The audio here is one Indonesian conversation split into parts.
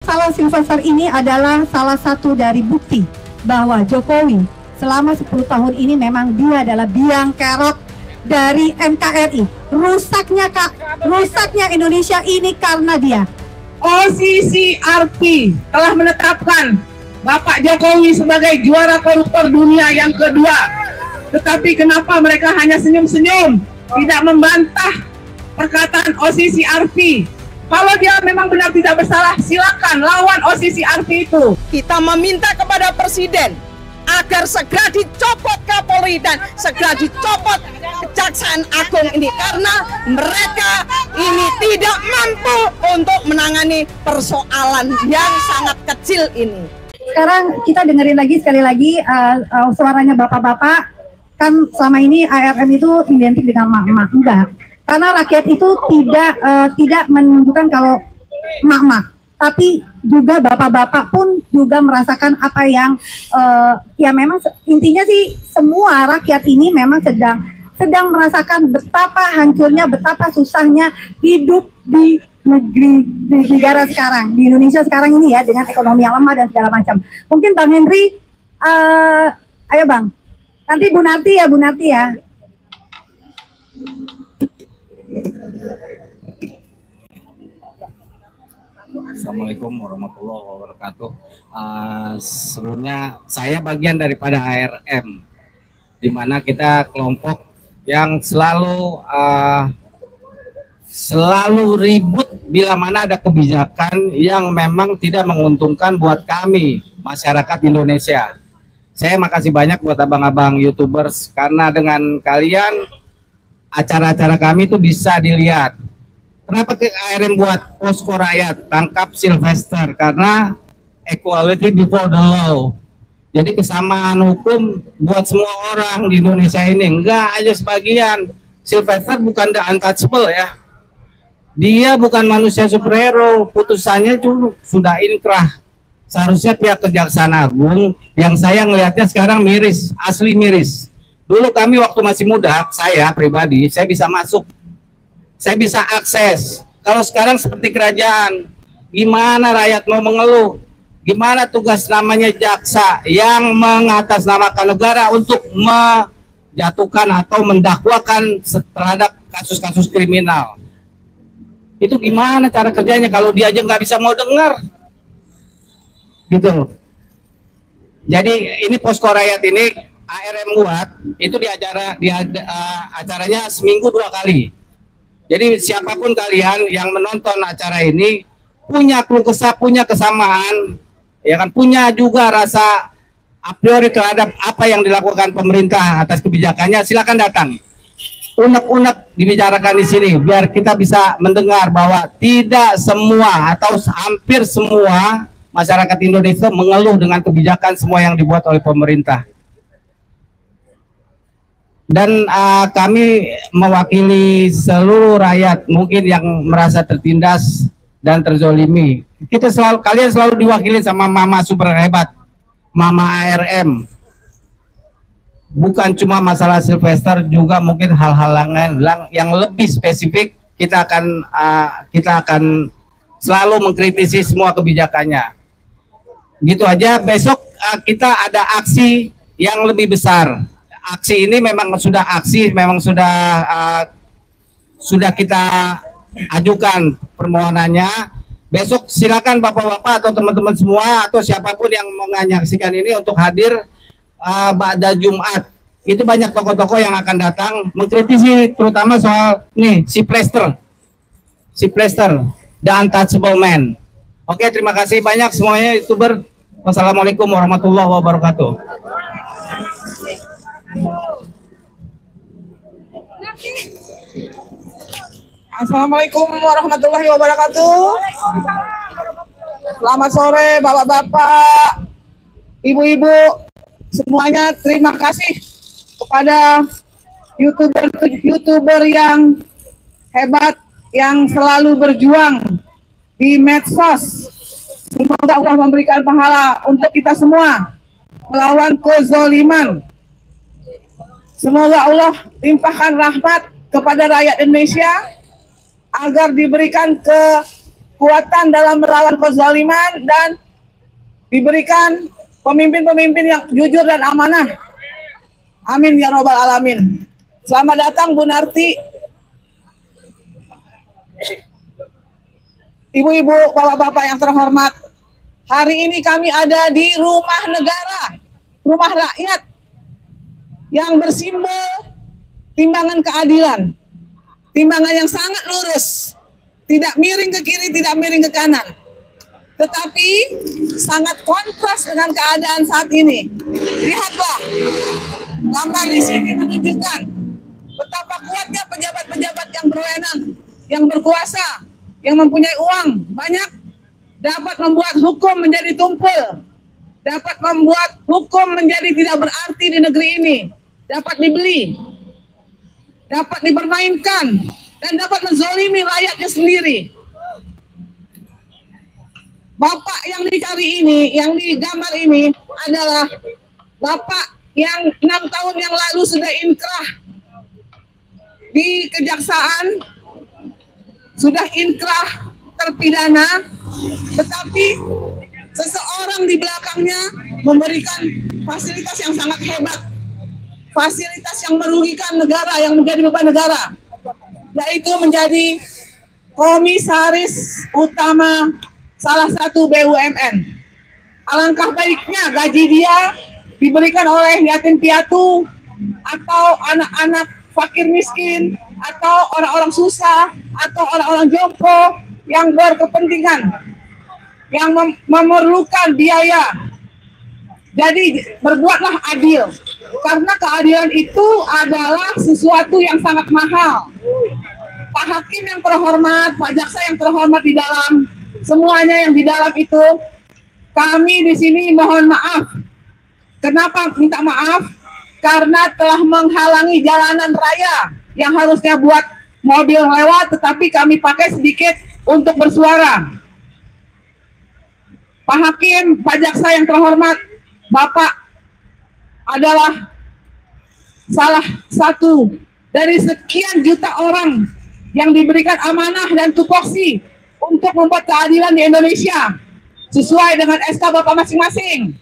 Salon Silvester ini adalah salah satu dari bukti bahwa Jokowi selama 10 tahun ini memang dia adalah biang kerok dari NKRI. Rusaknya Indonesia ini karena dia. OCCRP telah menetapkan Bapak Jokowi sebagai juara koruptor dunia yang kedua. Tetapi kenapa mereka hanya senyum-senyum, tidak membantah perkataan OCCRP? Kalau dia memang benar tidak bersalah, silakan lawan OCCRP itu. Kita meminta kepada Presiden agar segera dicopot Kapolri dan segera dicopot Kejaksaan Agung ini, karena mereka ini tidak mampu untuk menangani persoalan yang sangat kecil ini. Sekarang kita dengerin lagi sekali lagi suaranya bapak-bapak. Kan selama ini ARM itu identik dengan emak-emak, enggak. Karena rakyat itu tidak menunjukkan kalau emak-emak, tapi juga bapak-bapak pun juga merasakan apa yang ya memang intinya sih semua rakyat ini memang sedang merasakan betapa hancurnya, betapa susahnya hidup di negara sekarang, di Indonesia sekarang ini ya, dengan ekonomi yang lemah dan segala macam. Mungkin Bang Henry, ayo Bang, nanti Bu Narti ya. Assalamualaikum warahmatullahi wabarakatuh. Sebelumnya saya bagian daripada ARM, di mana kita kelompok yang selalu ribut bila mana ada kebijakan yang memang tidak menguntungkan buat kami masyarakat Indonesia. Saya makasih banyak buat abang-abang YouTubers, karena dengan kalian acara-acara kami itu bisa dilihat. Kenapa ARM buat posko rakyat tangkap Silvester? Karena equality before the law. Jadi kesamaan hukum buat semua orang di Indonesia ini. Enggak aja sebagian. Silvester bukan the untouchable ya. Dia bukan manusia superhero. Putusannya itu sudah inkrah. Seharusnya pihak Kejaksaan Agung yang saya ngelihatnya sekarang miris, asli miris. Dulu kami waktu masih muda, saya pribadi, saya bisa masuk. Saya bisa akses. Kalau sekarang seperti kerajaan, gimana rakyat mau mengeluh? Gimana tugas namanya jaksa yang mengatasnamakan negara untuk menjatuhkan atau mendakwakan terhadap kasus-kasus kriminal? Itu gimana cara kerjanya kalau dia aja nggak bisa mau dengar? Gitu. Jadi ini posko rakyat ini ARM buat, itu acaranya seminggu 2 kali. Jadi siapapun kalian yang menonton acara ini punya keluh kesah, punya kesamaan, ya kan, punya juga rasa a priori terhadap apa yang dilakukan pemerintah atas kebijakannya, silakan datang. Unek-unek dibicarakan di sini biar kita bisa mendengar bahwa tidak semua atau hampir semua masyarakat Indonesia mengeluh dengan kebijakan semua yang dibuat oleh pemerintah. Dan kami mewakili seluruh rakyat mungkin yang merasa tertindas dan terzolimi. Kalian selalu diwakili sama mama super hebat, mama ARM. Bukan cuma masalah Silvester, juga mungkin hal-hal yang lebih spesifik. Kita akan selalu mengkritisi semua kebijakannya. Gitu aja. Besok kita ada aksi yang lebih besar. Aksi ini memang sudah kita ajukan permohonannya. Besok silakan bapak-bapak atau teman-teman semua atau siapapun yang menyaksikan ini untuk hadir pada Jumat. Itu banyak tokoh-tokoh yang akan datang mengkritisi terutama soal si Plester, the untouchable man. Oke, terima kasih banyak semuanya YouTuber. Wassalamualaikum warahmatullahi wabarakatuh. Assalamualaikum warahmatullahi wabarakatuh. Selamat sore bapak-bapak, ibu-ibu semuanya. Terima kasih kepada YouTuber yang hebat, yang selalu berjuang di medsos. Semoga Allah memberikan pahala untuk kita semua melawan kezaliman. Semoga Allah limpahkan rahmat kepada rakyat Indonesia agar diberikan kekuatan dalam melawan kezaliman, dan diberikan pemimpin-pemimpin yang jujur dan amanah. Amin ya robbal alamin. Selamat datang Bu Narti, ibu-ibu, bapak-bapak yang terhormat. Hari ini kami ada di rumah negara, rumah rakyat yang bersimbol timbangan keadilan. Timbangan yang sangat lurus, tidak miring ke kiri, tidak miring ke kanan. Tetapi sangat kontras dengan keadaan saat ini. Lihatlah, gambar di sini menunjukkan betapa kuatnya pejabat-pejabat yang berwenang, yang berkuasa, yang mempunyai uang banyak, dapat membuat hukum menjadi tumpul, dapat membuat hukum menjadi tidak berarti di negeri ini, dapat dibeli, dapat dipermainkan, dan dapat menzolimi rakyatnya sendiri. Bapak yang dicari ini, yang digambar ini adalah bapak yang 6 tahun yang lalu sudah inkrah di kejaksaan, sudah inkrah terpidana, tetapi seseorang di belakangnya memberikan fasilitas yang sangat hebat, fasilitas yang merugikan negara, yang menjadi beban negara, yaitu menjadi komisaris utama salah satu BUMN. Alangkah baiknya gaji dia diberikan oleh yatim piatu atau anak-anak fakir miskin atau orang-orang susah atau orang-orang jompo yang berkepentingan, yang memerlukan biaya. Jadi berbuatlah adil, karena keadilan itu adalah sesuatu yang sangat mahal. Pak Hakim yang terhormat, Pak Jaksa yang terhormat di dalam, semuanya yang di dalam itu, kami di sini mohon maaf. Kenapa minta maaf? Karena telah menghalangi jalanan raya yang harusnya buat mobil lewat, tetapi kami pakai sedikit untuk bersuara. Pak Hakim, Pak Jaksa yang terhormat, Bapak adalah salah satu dari sekian juta orang yang diberikan amanah dan tupoksi untuk membuat keadilan di Indonesia sesuai dengan SK Bapak masing-masing.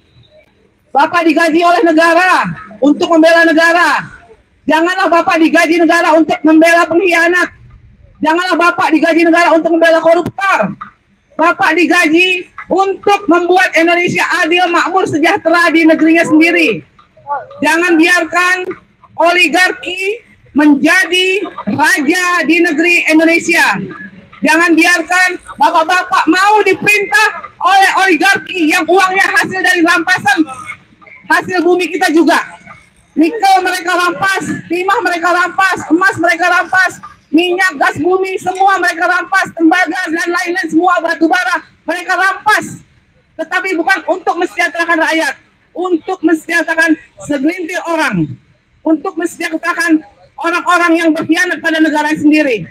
Bapak digaji oleh negara untuk membela negara. Janganlah Bapak digaji negara untuk membela pengkhianat. Janganlah Bapak digaji negara untuk membela koruptor. Bapak digaji untuk membuat Indonesia adil, makmur, sejahtera di negerinya sendiri. Jangan biarkan oligarki menjadi raja di negeri Indonesia. Jangan biarkan bapak-bapak mau diperintah oleh oligarki yang uangnya hasil dari rampasan hasil bumi kita juga. Nikel mereka rampas, timah mereka rampas, emas mereka rampas, minyak, gas bumi, semua mereka rampas, tembaga dan lain-lain, semua batu bara mereka rampas. Tetapi bukan untuk mensejahterakan rakyat, untuk mensejahterakan segelintir orang, untuk mensejahterakan orang-orang yang berkhianat pada negara sendiri.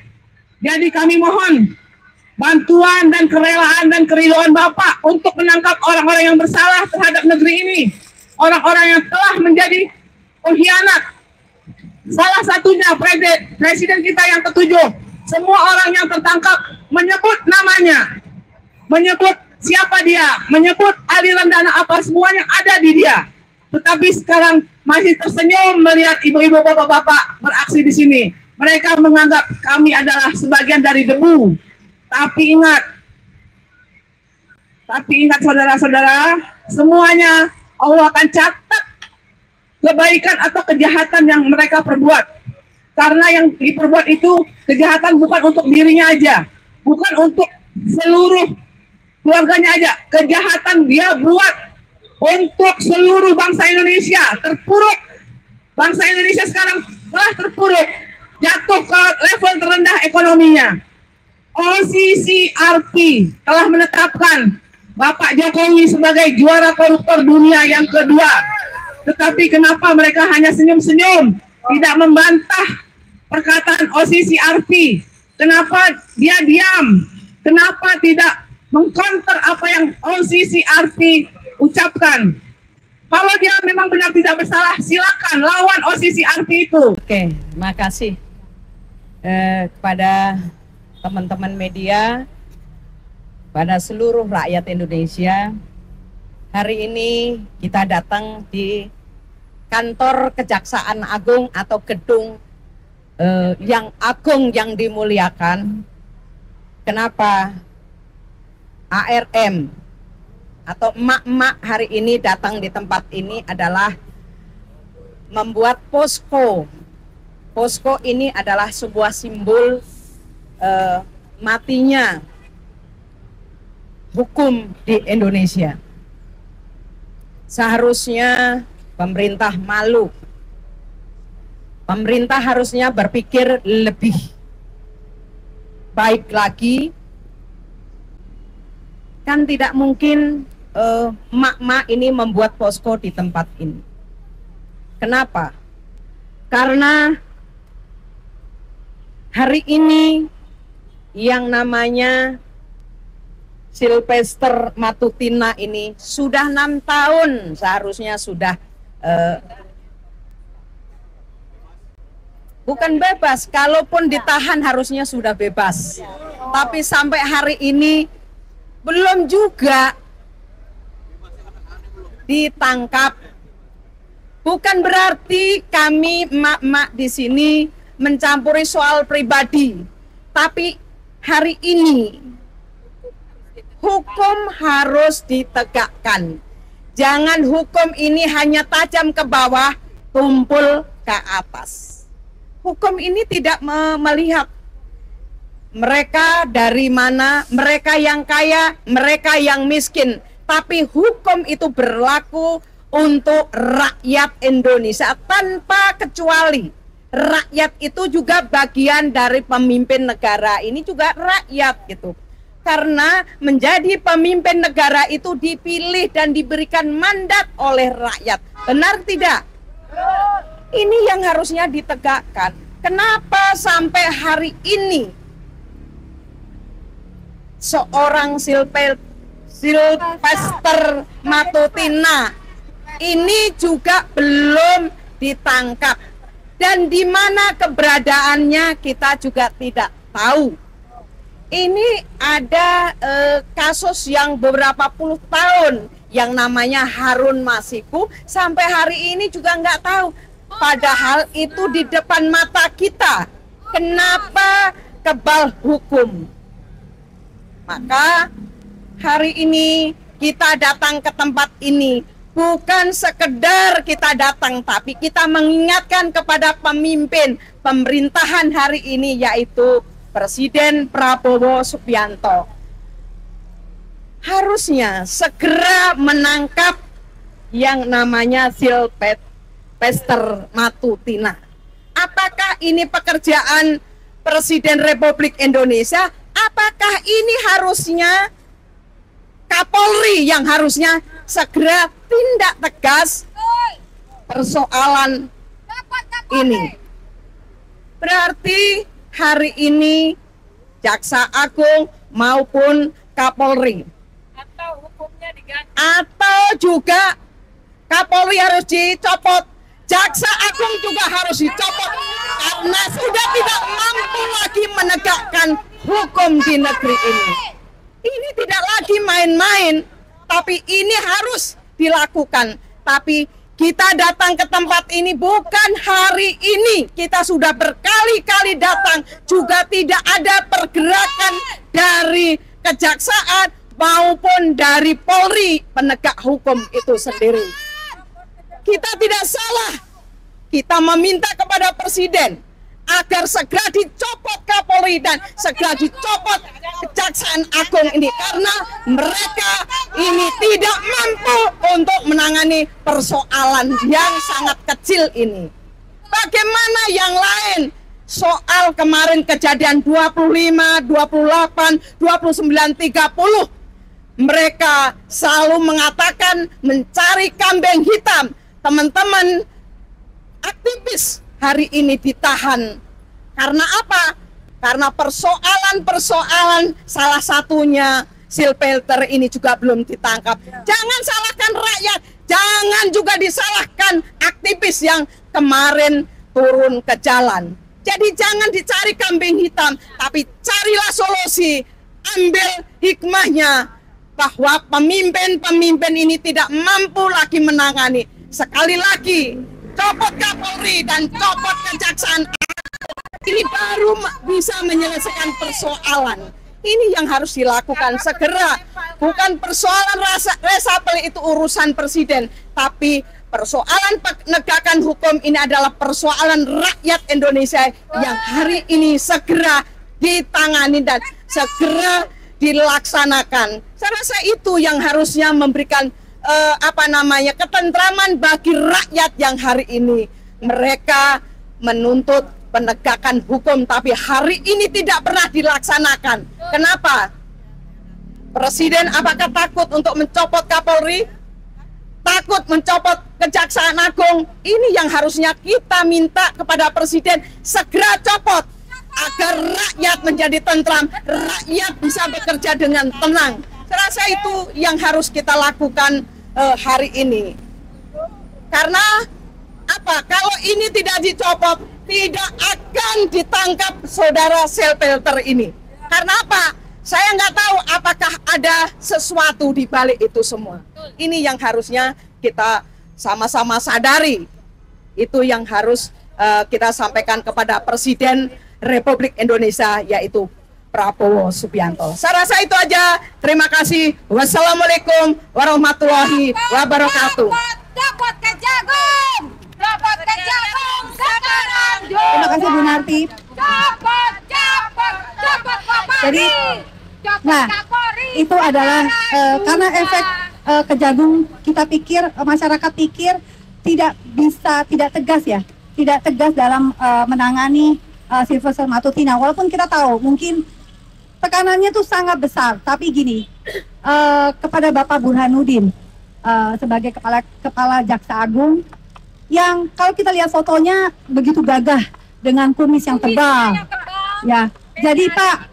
Jadi kami mohon bantuan dan kerelaan dan keridhaan Bapak untuk menangkap orang-orang yang bersalah terhadap negeri ini, orang-orang yang telah menjadi pengkhianat. Salah satunya presiden kita yang ke-7. Semua orang yang tertangkap menyebut namanya, menyebut siapa dia, menyebut aliran dana apa, semuanya ada di dia. Tetapi sekarang masih tersenyum melihat ibu-ibu, bapak-bapak beraksi di sini. Mereka menganggap kami adalah sebagian dari debu. Tapi ingat saudara-saudara, semuanya Allah akan catat kebaikan atau kejahatan yang mereka perbuat. Karena yang diperbuat itu kejahatan bukan untuk dirinya aja, bukan untuk seluruh keluarganya aja. Kejahatan dia buat untuk seluruh bangsa Indonesia. Terpuruk. Bangsa Indonesia sekarang telah terpuruk, jatuh ke level terendah ekonominya. OCCRP telah menetapkan Bapak Jokowi sebagai juara koruptor dunia yang kedua. Tetapi kenapa mereka hanya senyum-senyum, tidak membantah perkataan OCCRP? Kenapa dia diam? Kenapa tidak mengcounter apa yang OCCRP ucapkan? Kalau dia memang benar tidak bersalah, silakan lawan OCCRP itu. Oke, terima kasih kepada teman-teman media pada seluruh rakyat Indonesia. Hari ini kita datang di kantor Kejaksaan Agung atau gedung yang agung yang dimuliakan. Kenapa ARM atau emak-emak hari ini datang di tempat ini adalah membuat posko. Posko ini adalah sebuah simbol matinya hukum di Indonesia. Seharusnya pemerintah malu. Pemerintah harusnya berpikir lebih baik lagi. Kan tidak mungkin emak-emak ini membuat posko di tempat ini. Kenapa? Karena hari ini yang namanya Sylvester Matutina ini sudah 6 tahun seharusnya sudah bukan bebas, kalaupun ditahan harusnya sudah bebas. Tapi sampai hari ini belum juga ditangkap. Bukan berarti kami emak-emak di sini mencampuri soal pribadi, tapi hari ini hukum harus ditegakkan. Jangan hukum ini hanya tajam ke bawah, tumpul ke atas. Hukum ini tidak melihat mereka dari mana, mereka yang kaya, mereka yang miskin. Tapi hukum itu berlaku untuk rakyat Indonesia tanpa kecuali. Rakyat itu juga bagian dari pemimpin negara, ini juga rakyat gitu. Karena menjadi pemimpin negara itu dipilih dan diberikan mandat oleh rakyat. Benar tidak? Ini yang harusnya ditegakkan. Kenapa sampai hari ini seorang Sylvester Matutina ini juga belum ditangkap, dan di mana keberadaannya kita juga tidak tahu. Ini ada kasus yang beberapa puluh tahun yang namanya Harun Masiku, sampai hari ini juga nggak tahu. Padahal itu di depan mata kita. Kenapa kebal hukum? Maka hari ini kita datang ke tempat ini bukan sekedar kita datang, tapi kita mengingatkan kepada pemimpin pemerintahan hari ini, yaitu Presiden Prabowo Subianto. Harusnya segera menangkap yang namanya Sylvester Matutina. Apakah ini pekerjaan Presiden Republik Indonesia? Apakah ini harusnya Kapolri yang harusnya segera tindak tegas persoalan ini? Berarti hari ini Jaksa Agung maupun Kapolri atau hukumnya diganti, atau juga Kapolri harus dicopot, Jaksa Agung juga harus dicopot, karena sudah tidak mampu lagi menegakkan hukum di negeri ini. Ini tidak lagi main-main, tapi ini harus dilakukan. Tapi kita datang ke tempat ini bukan hari ini, kita sudah berkali-kali datang, juga tidak ada pergerakan dari kejaksaan maupun dari Polri penegak hukum itu sendiri. Kita tidak salah, kita meminta kepada Presiden agar segera dicopot Kapolri dan segera dicopot Kejaksaan Agung ini, karena mereka ini tidak mampu untuk menangani persoalan yang sangat kecil ini. Bagaimana yang lain? Soal kemarin kejadian 25, 28, 29, 30, mereka selalu mengatakan mencari kambing hitam. Teman-teman aktivis hari ini ditahan. Karena apa? Karena persoalan-persoalan, salah satunya Sylvester ini juga belum ditangkap. Jangan salahkan rakyat, jangan juga disalahkan aktivis yang kemarin turun ke jalan. Jadi jangan dicari kambing hitam, tapi carilah solusi ambil hikmahnya bahwa pemimpin-pemimpin ini tidak mampu lagi menangani. Sekali lagi, copot Kapolri dan copot Kejaksaan ini baru bisa menyelesaikan persoalan. Ini yang harus dilakukan segera. Bukan persoalan resapel itu urusan presiden, tapi persoalan penegakan hukum ini adalah persoalan rakyat Indonesia yang hari ini segera ditangani dan segera dilaksanakan. Saya rasa itu yang harusnya memberikan ketentraman bagi rakyat yang hari ini mereka menuntut penegakan hukum, tapi hari ini tidak pernah dilaksanakan. Kenapa? Presiden apakah takut untuk mencopot Kapolri? Takut mencopot Kejaksaan Agung? Ini yang harusnya kita minta kepada Presiden segera copot agar rakyat menjadi tentram, rakyat bisa bekerja dengan tenang. Saya rasa itu yang harus kita lakukan hari ini. Karena apa? Kalau ini tidak dicopot, tidak akan ditangkap saudara Selfilter ini. Karena apa? Saya nggak tahu apakah ada sesuatu di balik itu semua. Ini yang harusnya kita sama-sama sadari. Itu yang harus kita sampaikan kepada Presiden Republik Indonesia, yaitu Prabowo Subianto. Saya rasa itu aja. Terima kasih. Wassalamualaikum warahmatullahi wabarakatuh. Dapat Kejagung! Dapat Kejagung sekarang! Terima kasih Bu Narti. Dapat Kapolri! Jadi, nah, itu adalah karena efek Kejagung, kita pikir, masyarakat pikir tidak tegas ya, tidak tegas dalam menangani Sylvester Matutina. Walaupun kita tahu mungkin tekanannya tuh sangat besar, tapi gini, kepada Bapak Burhanuddin sebagai kepala Jaksa Agung, yang kalau kita lihat fotonya begitu gagah dengan kumis yang tebal, ya. Jadi Pak,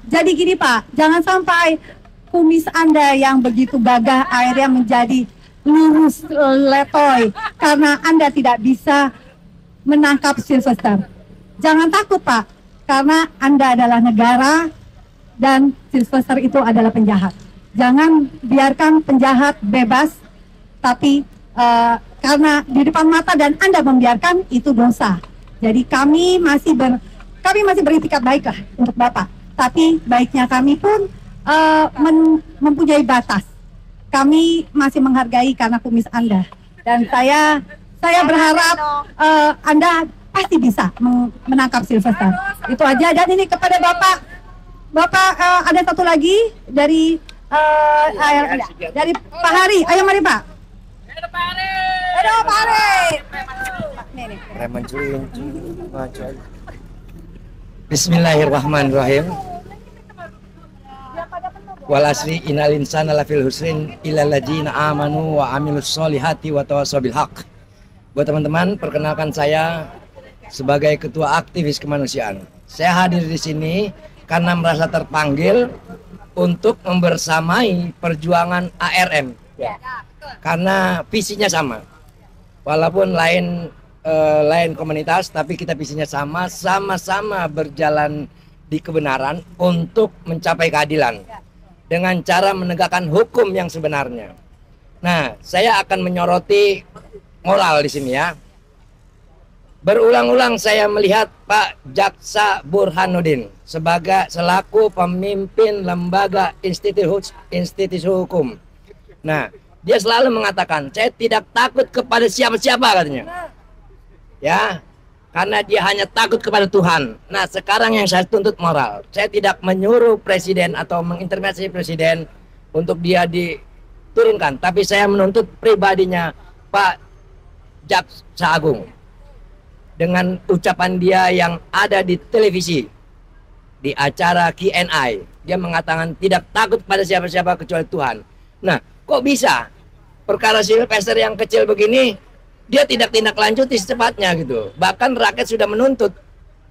jadi gini Pak, jangan sampai kumis Anda yang begitu gagah akhirnya menjadi lurus letoy karena Anda tidak bisa menangkap Sylvester. Jangan takut Pak, karena Anda adalah negara dan Sylvester itu adalah penjahat. Jangan biarkan penjahat bebas, tapi karena di depan mata dan Anda membiarkan, itu dosa. Jadi kami masih beritikat baik lah untuk Bapak, tapi baiknya kami pun mempunyai batas. Kami masih menghargai karena kumis Anda, dan saya berharap Anda pasti bisa menangkap Sylvester. Itu aja. Dan ini kepada Bapak ada satu lagi dari Pak Hari. Ayo mari Pak. Ayo Pak Hari. Bismillahirrahmanirrahim. Wal asri innal insana lafil husrin illal ladzina amanu wa amilus solihati wa tawassaw bil haq. Buat teman-teman, perkenalkan saya sebagai ketua aktivis kemanusiaan. Saya hadir di sini karena merasa terpanggil untuk membersamai perjuangan ARM. Karena visinya sama. Walaupun lain komunitas, tapi kita visinya sama-sama berjalan di kebenaran untuk mencapai keadilan dengan cara menegakkan hukum yang sebenarnya. Nah, saya akan menyoroti moral di sini ya. Berulang-ulang saya melihat Pak Jaksa Burhanuddin selaku pemimpin lembaga institusi hukum. Nah, dia selalu mengatakan, saya tidak takut kepada siapa-siapa katanya. Ya, karena dia hanya takut kepada Tuhan. Nah, sekarang yang saya tuntut moral. Saya tidak menyuruh presiden atau mengintervensi presiden untuk dia diturunkan, tapi saya menuntut pribadinya Pak Jaksa Agung. Dengan ucapan dia yang ada di televisi, di acara Q&A, dia mengatakan tidak takut pada siapa-siapa kecuali Tuhan. Nah, kok bisa perkara Sylvester yang kecil begini dia tidak tindak lanjuti secepatnya gitu? Bahkan rakyat sudah menuntut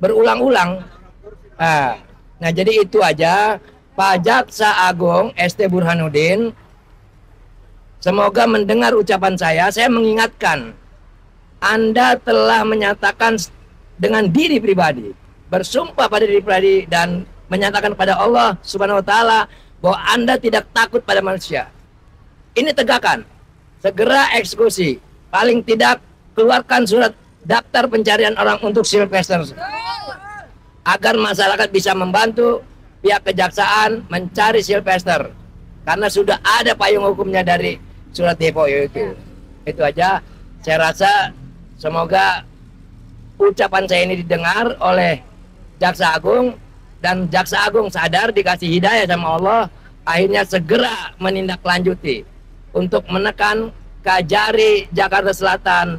berulang-ulang. Nah, jadi itu aja Pak Jaksa Agung ST Burhanuddin. Semoga mendengar ucapan saya mengingatkan, Anda telah menyatakan dengan diri pribadi, bersumpah pada diri pribadi dan menyatakan pada Allah Subhanahu wa taala bahwa Anda tidak takut pada manusia. Ini tegakkan. Segera eksekusi. Paling tidak keluarkan surat daftar pencarian orang untuk Sylvester. Agar masyarakat bisa membantu pihak kejaksaan mencari Sylvester. Karena sudah ada payung hukumnya dari surat DPO itu. Itu aja. Saya rasa semoga ucapan saya ini didengar oleh Jaksa Agung, dan Jaksa Agung sadar dikasih hidayah sama Allah, akhirnya segera menindaklanjuti untuk menekan Kajari Jakarta Selatan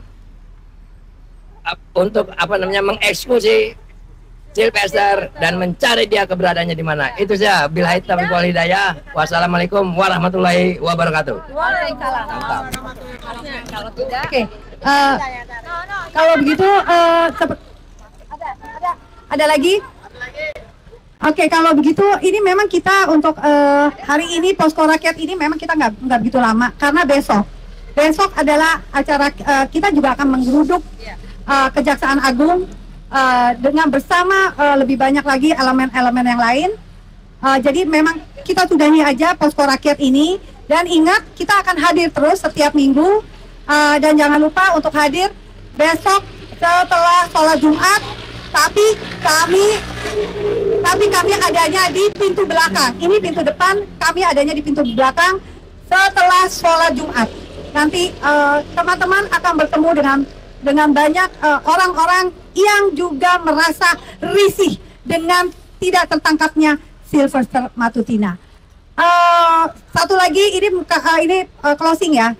untuk mengeksekusi Sylvester dan mencari dia keberadaannya di mana. Itu saja. Billahi taufiq wal hidayah. Wassalamualaikum warahmatullahi wabarakatuh. Waalaikumsalam. Kalau tidak, Oke, kalau begitu ada lagi? Oke, kalau begitu ini memang kita untuk hari ini Posko Rakyat ini memang kita nggak begitu lama karena besok adalah acara kita juga akan menggeruduk Kejaksaan Agung dengan bersama lebih banyak lagi elemen-elemen yang lain. Jadi memang kita sudahi aja Posko Rakyat ini, dan ingat kita akan hadir terus setiap minggu, dan jangan lupa untuk hadir besok setelah sholat Jumat. Tapi kami adanya di pintu belakang. Ini pintu depan, kami adanya di pintu belakang setelah sholat Jumat. Nanti teman-teman akan bertemu dengan banyak orang-orang yang juga merasa risih dengan tidak tertangkapnya Sylvester Matutina. Satu lagi, ini closing ya.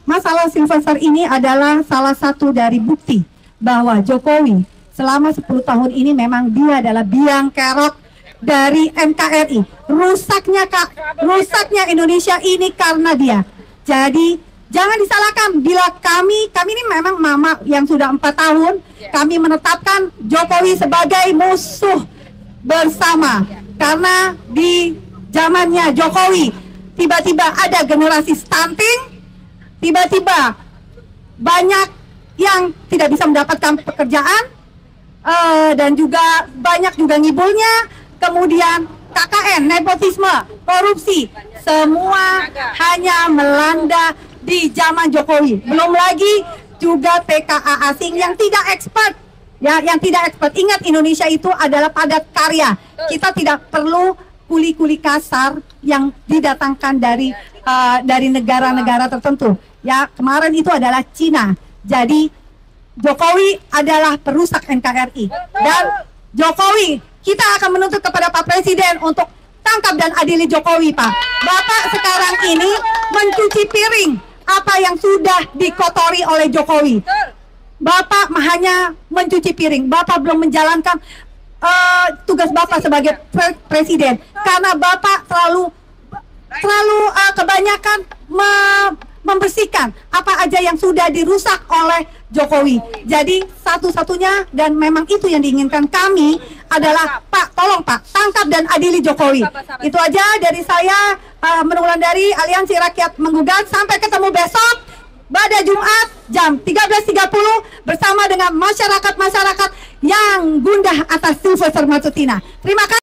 Masalah Sylvester ini adalah salah satu dari bukti bahwa Jokowi selama 10 tahun ini memang dia adalah biang kerok dari NKRI. Rusaknya Indonesia ini karena dia. Jadi jangan disalahkan bila kami ini memang mama yang sudah 4 tahun, kami menetapkan Jokowi sebagai musuh bersama. Karena di zamannya Jokowi tiba-tiba ada generasi stunting, tiba-tiba banyak yang tidak bisa mendapatkan pekerjaan, dan juga banyak juga ngibulnya, kemudian KKN, nepotisme, korupsi, semua hanya melanda di zaman Jokowi. Belum lagi juga TKA asing yang tidak expert, ya, yang tidak expert. Ingat, Indonesia itu adalah padat karya. Kita tidak perlu kuli-kuli kasar yang didatangkan dari negara-negara tertentu. Ya, kemarin itu adalah Cina. Jadi Jokowi adalah perusak NKRI, dan Jokowi, kita akan menuntut kepada Pak Presiden untuk tangkap dan adili Jokowi, Pak. Bapak sekarang ini mencuci piring apa yang sudah dikotori oleh Jokowi. Bapak hanya mencuci piring. Bapak belum menjalankan tugas Bapak sebagai presiden, karena Bapak selalu kebanyakan membersihkan apa aja yang sudah dirusak oleh Jokowi. Jadi satu-satunya, dan memang itu yang diinginkan kami, adalah Pak, tolong Pak, tangkap dan adili Jokowi. Itu aja dari saya, Menunggulan dari Aliansi Rakyat Menggugat. Sampai ketemu besok pada Jumat jam 13.30 bersama dengan masyarakat yang gundah atas Sylvester Matutina. Terima kasih.